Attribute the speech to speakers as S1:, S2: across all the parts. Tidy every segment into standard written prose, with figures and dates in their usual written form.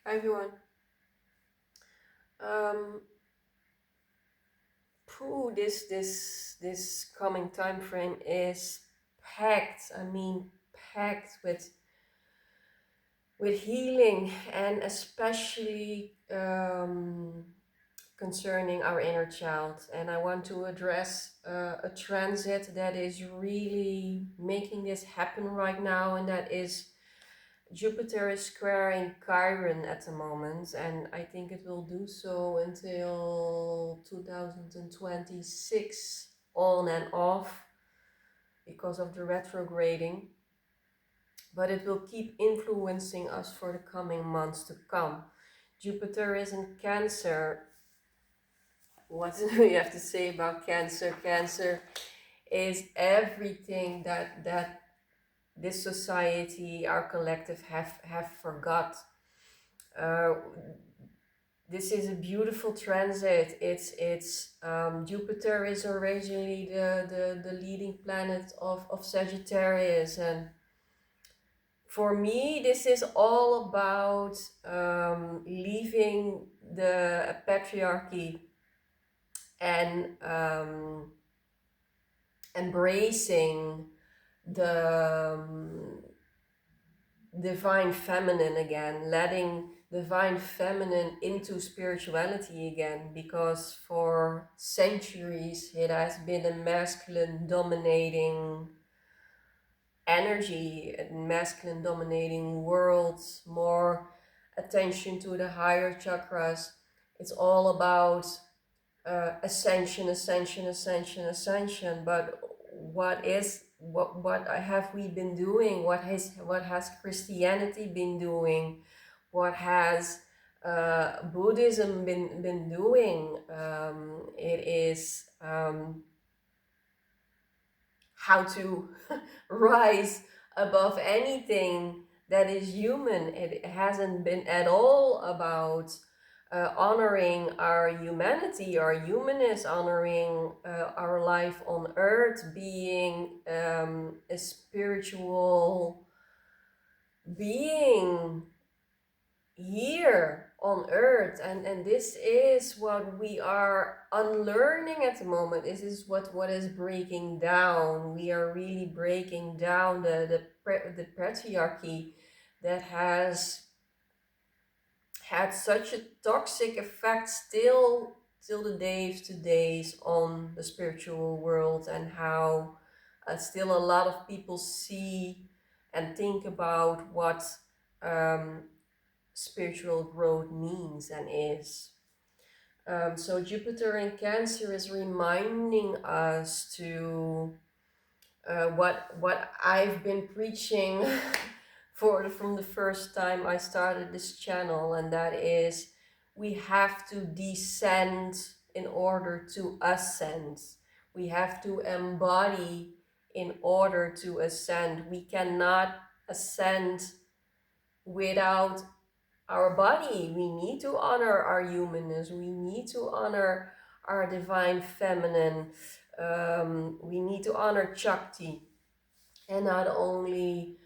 S1: Hi everyone. Um, this coming time frame is packed. I mean, packed with healing, and especially concerning our inner child. And I want to address a transit that is really making this happen right now, and that is Jupiter is squaring Chiron at the moment, and I think it will do so until 2026, on and off, because of the retrograding. But it will keep influencing us for the coming months to come. Jupiter is in Cancer. What do you have to say about Cancer? Cancer is everything that this society, our collective, have forgot. Uh, this is a beautiful transit. It's Jupiter is originally the leading planet of Sagittarius, and for me this is all about leaving the patriarchy and embracing the divine feminine again, letting divine feminine into spirituality again, because for centuries it has been a masculine dominating energy, a masculine dominating world, more attention to the higher chakras. It's all about ascension, ascension, ascension, ascension. But what have we been doing? What has Christianity been doing? What has Buddhism been doing? It is how to rise above anything that is human. It hasn't been at all about honoring our humanity, our humanness, honoring our life on earth, being a spiritual being here on earth. And this is what we are unlearning at the moment. This is what is breaking down. We are really breaking down the patriarchy that has had such a toxic effect still till the days to days on the spiritual world, and how still a lot of people see and think about what um, spiritual growth means and is. So Jupiter in Cancer is reminding us to what I've been preaching from the first time I started this channel, and that is we have to descend in order to ascend. We have to embody in order to ascend. We cannot ascend without our body. We need to honor our humanness. We need to honor our divine feminine. We need to honor Shakti, and not only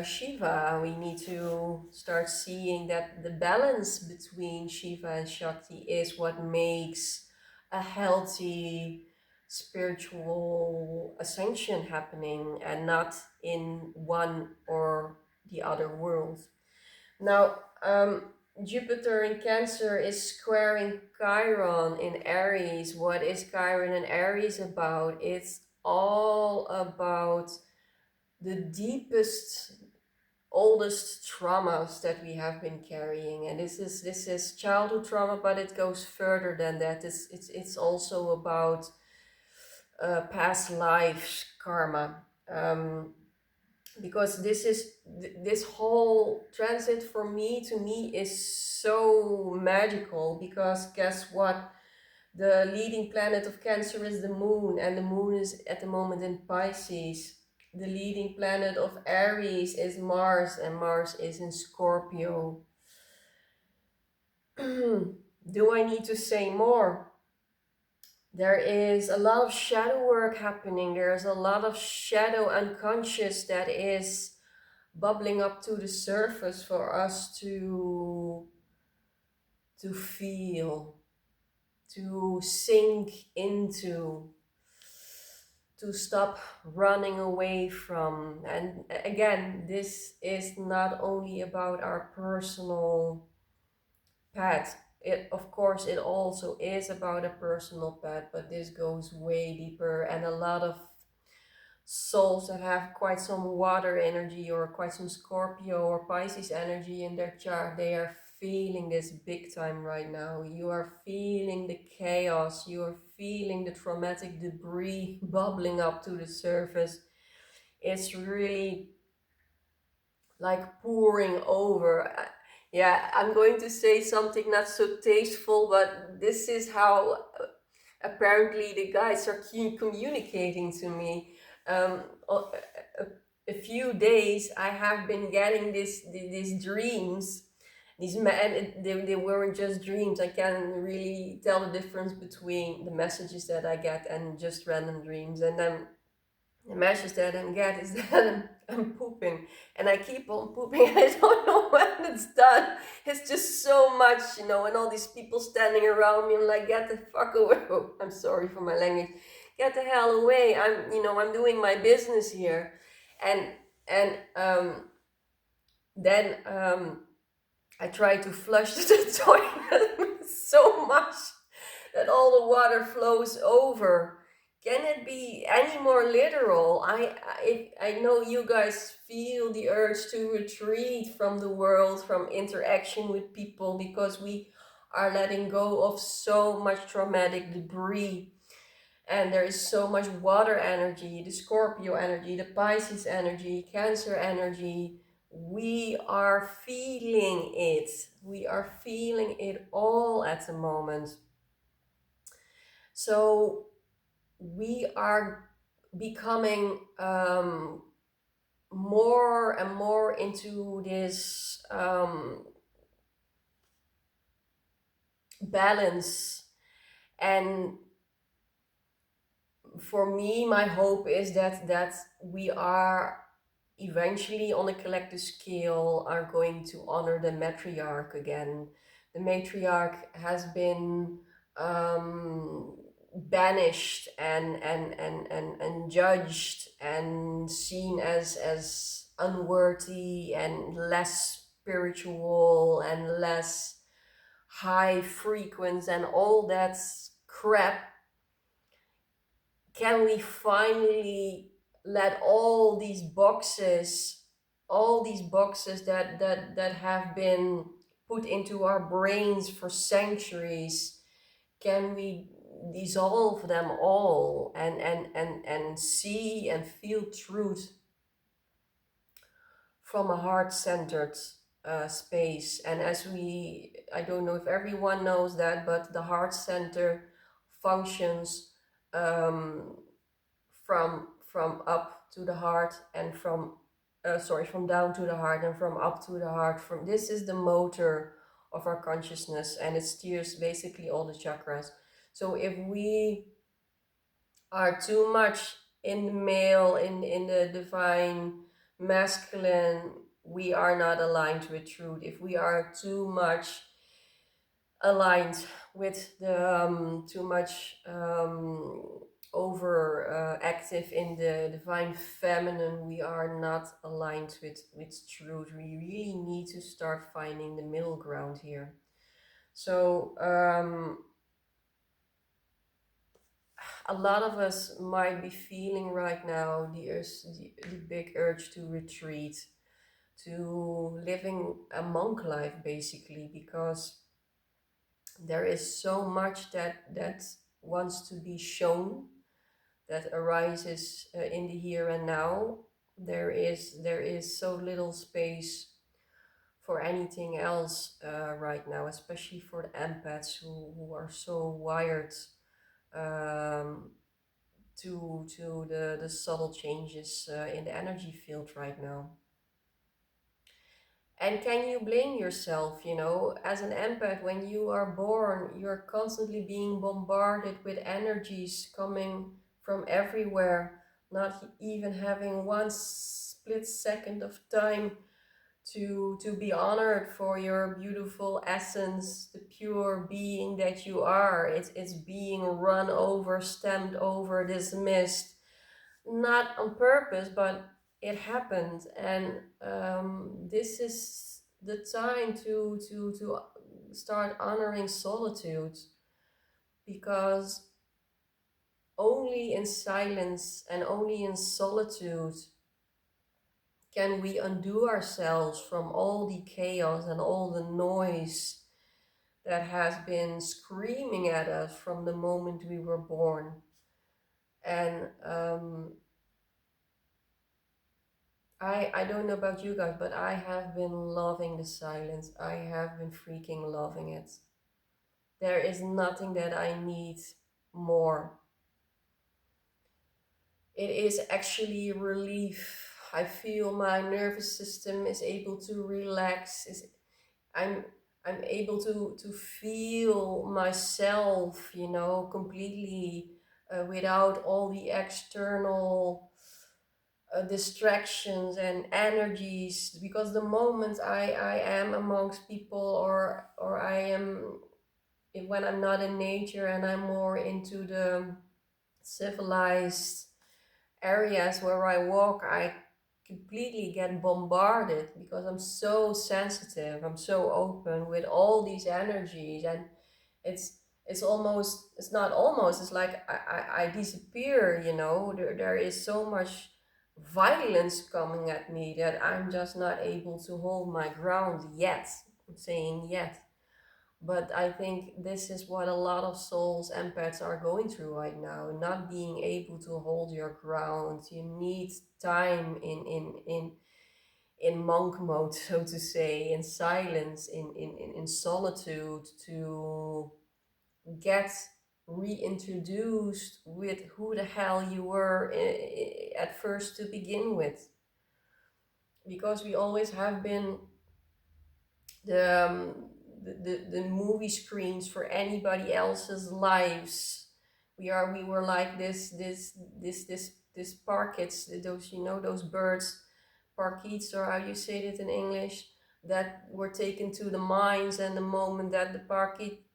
S1: Shiva. We need to start seeing that the balance between Shiva and Shakti is what makes a healthy spiritual ascension happening, and not in one or the other world. Now, Jupiter in Cancer is squaring Chiron in Aries. What is Chiron in Aries about? It's all about the deepest, oldest traumas that we have been carrying, and this is childhood trauma, but it goes further than that. It's also about past lives karma. Because this whole transit for me, to me, is so magical, because guess what, the leading planet of Cancer is the moon, and the moon is at the moment in Pisces. The leading planet of Aries is Mars, and Mars is in Scorpio. Do I need to say more? There is a lot of shadow work happening. There's a lot of shadow unconscious that is bubbling up to the surface for us to to feel, to sink into, to stop running away from. And again, this is not only about our personal path. It, of course, it also is about a personal path, but this goes way deeper. And a lot of souls that have quite some water energy or quite some Scorpio or Pisces energy in their chart, they are feeling this big time right now. You are feeling the chaos, you are feeling the traumatic debris bubbling up to the surface. It's really like pouring over. Yeah, I'm going to say something not so tasteful, but this is how apparently the guides are communicating to me. Um, a few days I have been getting these dreams. And they weren't just dreams. I can really tell the difference between the messages that I get and just random dreams. And then the message that I get is that I'm pooping, and I keep on pooping. I don't know when it's done. It's just so much, and all these people standing around me. I'm like, get the fuck away. Oh, I'm sorry for my language. Get the hell away. I'm doing my business here, and then I try to flush the toilet so much that all the water flows over. Can it be any more literal? I know you guys feel the urge to retreat from the world, from interaction with people, because we are letting go of so much traumatic debris. And there is so much water energy, the Scorpio energy, the Pisces energy, Cancer energy. We are feeling it. We are feeling it all at the moment. So we are becoming more and more into this balance. And for me, my hope is that we are eventually on a collective scale are going to honor the matriarch again. The matriarch has been banished and judged and seen as unworthy and less spiritual and less high frequency and all that crap. Can we finally let all these boxes that have been put into our brains for centuries, can we dissolve them all and see and feel truth from a heart-centered space? And I don't know if everyone knows that, but the heart center functions um, from up to the heart and from down to the heart and from up to the heart. From this is the motor of our consciousness, and it steers basically all the chakras. So if we are too much in the male, in the divine masculine, we are not aligned with truth. If we are too much aligned with the too much over active in the divine feminine, we are not aligned with truth. We really need to start finding the middle ground here. So a lot of us might be feeling right now the big urge to retreat, to living a monk life basically, because there is so much that wants to be shown, that arises in the here and now. There is so little space for anything else right now, especially for the empaths who are so wired um, to the subtle changes in the energy field right now. And can you blame yourself? As an empath, when you are born, you're constantly being bombarded with energies coming from everywhere, not even having one split second of time to be honored for your beautiful essence, the pure being that you are. It's being run over, stamped over, dismissed, not on purpose, but it happened. And this is the time to start honoring solitude, because only in silence and only in solitude can we undo ourselves from all the chaos and all the noise that has been screaming at us from the moment we were born. And I don't know about you guys, but I have been loving the silence. I have been freaking loving it. There is nothing that I need more. It is actually relief. I feel my nervous system is able to relax. I'm I'm able to feel myself, completely, without all the external distractions and energies. Because the moment I am amongst people, or I am, when I'm not in nature and I'm more into the civilized areas where I walk, I completely get bombarded because I'm so sensitive. I'm so open with all these energies, and it's it's not almost, it's like I disappear. There is so much violence coming at me that I'm just not able to hold my ground yet. I'm saying yet. But I think this is what a lot of souls, empaths, are going through right now, not being able to hold your ground. You need time in monk mode, so to say, in silence, in solitude, to get reintroduced with who the hell you were at first to begin with. Because we always have been the movie screens for anybody else's lives. We were like this parrots, those, those birds, parakeets, or how you say it in English, that were taken to the mines, and the moment that the parakeet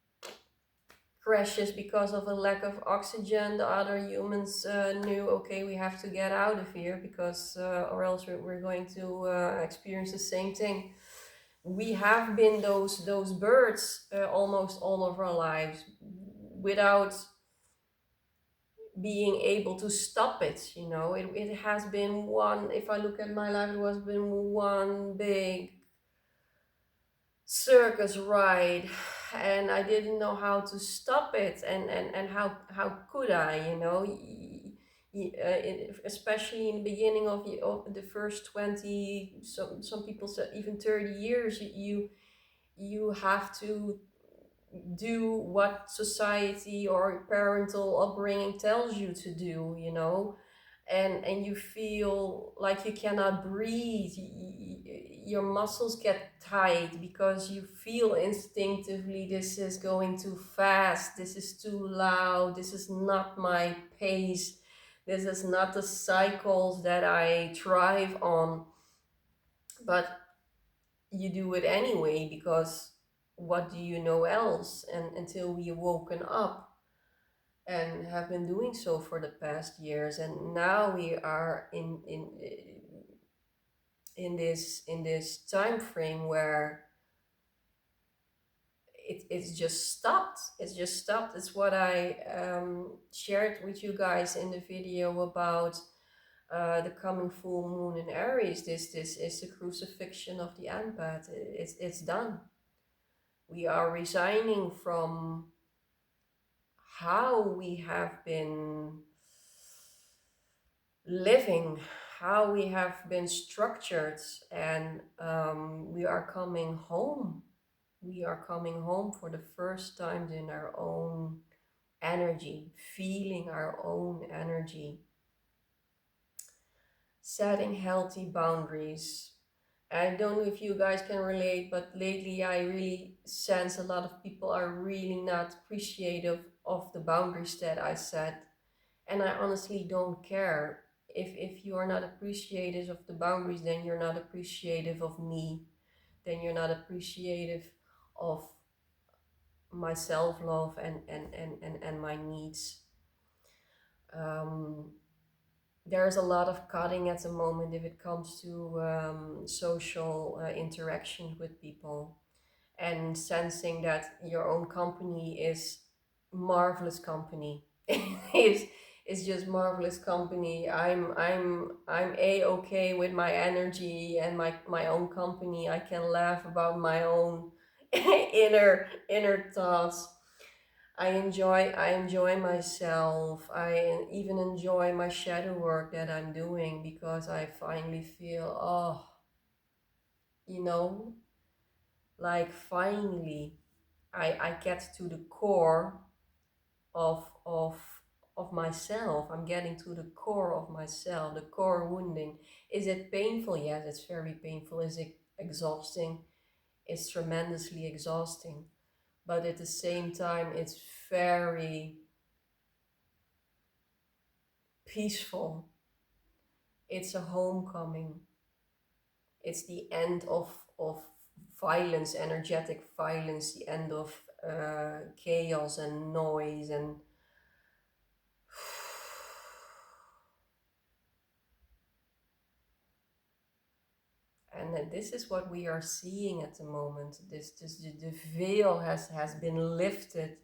S1: crashes because of a lack of oxygen, the other humans knew, okay, we have to get out of here, because or else we're going to experience the same thing. We have been those birds almost all of our lives, without being able to stop it. It has been one, if I look at my life, it has been one big circus ride, and I didn't know how to stop it, and how could I, especially in the beginning of the first 20, some people said even 30 years, you have to do what society or parental upbringing tells you to do, and you feel like you cannot breathe. Your muscles get tight because you feel instinctively, this is going too fast, this is too loud, this is not my pace, this is not the cycles that I thrive on. But you do it anyway, because what do you know else? And until we woken up, and have been doing so for the past years, and now we are in this time frame where it's just stopped. It's what I shared with you guys in the video about the coming full moon in Aries. This is the crucifixion of the empath. It's done. We are resigning from how we have been living, how we have been structured, and we are coming home. We are coming home for the first time in our own energy, feeling our own energy, setting healthy boundaries. I don't know if you guys can relate, but lately I really sense a lot of people are really not appreciative of the boundaries that I set. And I honestly don't care. if you are not appreciative of the boundaries, then you're not appreciative of me, then you're not appreciative of my self-love and my needs. um, there's a lot of cutting at the moment if it comes to social interaction with people, and sensing that your own company is marvelous company. It's just marvelous company. I'm a-okay with my energy and my own company. I can laugh about my own inner thoughts. I enjoy myself. I even enjoy my shadow work that I'm doing, because I finally feel, oh, you know, like finally I get to the core of of myself. I'm getting to the core of myself, the core wounding. Is it painful? Yes, it's very painful. Is it exhausting? It's tremendously exhausting. But at the same time, it's very peaceful. It's a homecoming. It's the end of violence, energetic violence, the end of chaos and noise and this is what we are seeing at the moment. This the veil has been lifted,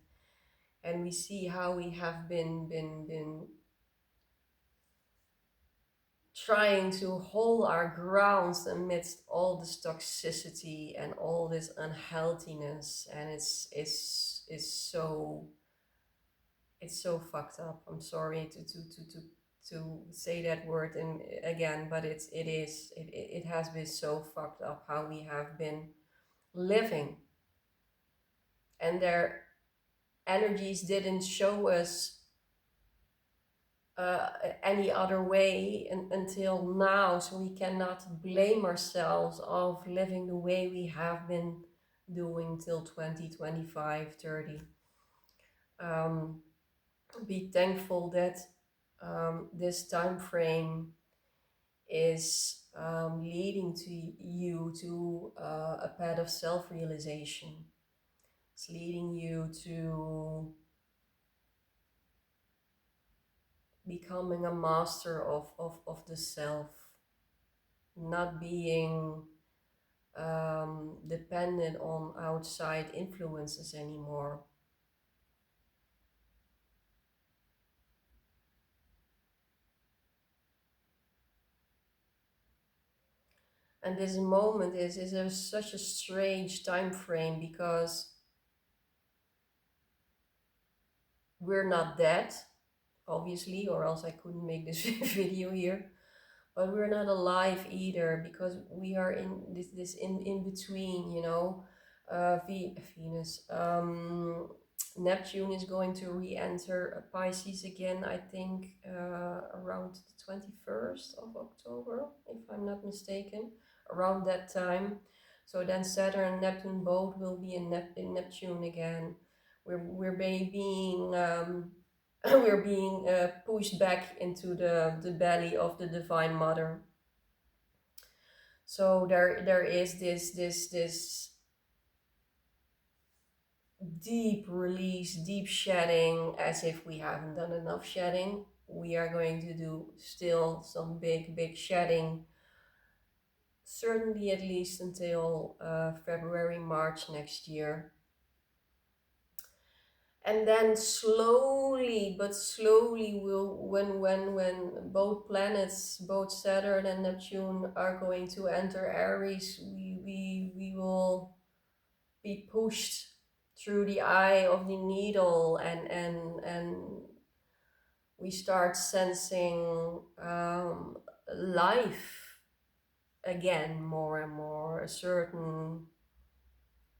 S1: and we see how we have been trying to hold our grounds amidst all this toxicity and all this unhealthiness, and it's so fucked up. I'm sorry to say that word and again, but it has been so fucked up how we have been living, and their energies didn't show us uh, any other way until now, so we cannot blame ourselves of living the way we have been doing till 2025, 30. um, be thankful that this time frame is leading to you to a path of self-realization. It's leading you to becoming a master of the self, not being dependent on outside influences anymore. And this moment is such a strange time frame, because we're not dead, obviously, or else I couldn't make this video here. But we're not alive either, because we are in this in between, you know. Venus, Neptune is going to re-enter Pisces again, I think, around the 21st of October, if I'm not mistaken, around that time. So then Saturn and Neptune both will be in Neptune again. We're being we're being pushed back into the belly of the Divine Mother. So there is this deep release, deep shedding, as if we haven't done enough shedding. We are going to do still some big shedding, certainly at least until February, March next year. And then slowly but slowly will when both planets, both Saturn and Neptune, are going to enter Aries, we will be pushed through the eye of the needle, and we start sensing life again more and more, a certain,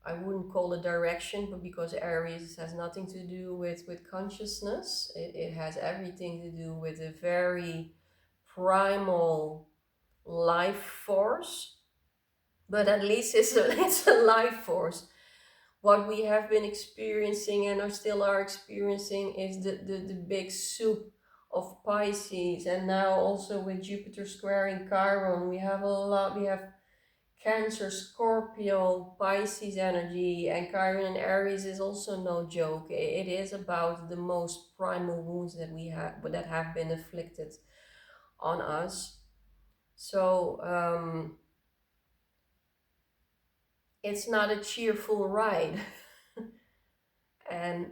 S1: I wouldn't call it direction, but because Aries has nothing to do with consciousness, it has everything to do with a very primal life force. But at least it's a life force. What we have been experiencing and are still experiencing is the big soup of Pisces, and now also with Jupiter squaring Chiron, we have a lot. We have Cancer, Scorpio, Pisces energy, and Chiron and Aries is also no joke. It is about the most primal wounds that we have that have been afflicted on us. So it's not a cheerful ride, and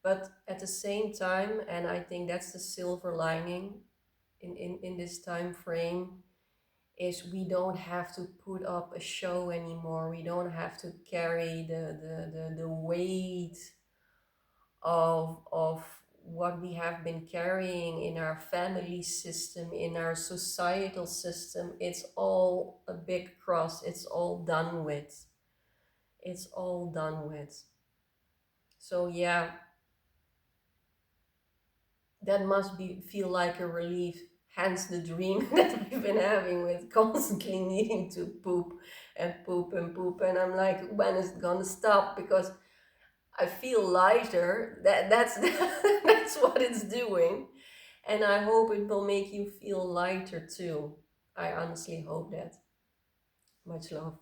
S1: but at the same time, and I think that's the silver lining in this time frame, is we don't have to put up a show anymore. We don't have to carry the weight of what we have been carrying in our family system, in our societal system. It's all a big cross. It's all done with. It's all done with. So yeah, that must be feel like a relief. Hence the dream that I've been having with constantly needing to poop and poop and poop. And I'm like, when is it gonna stop? Because I feel lighter. That's that's what it's doing. And I hope it will make you feel lighter too. I honestly hope that. Much love.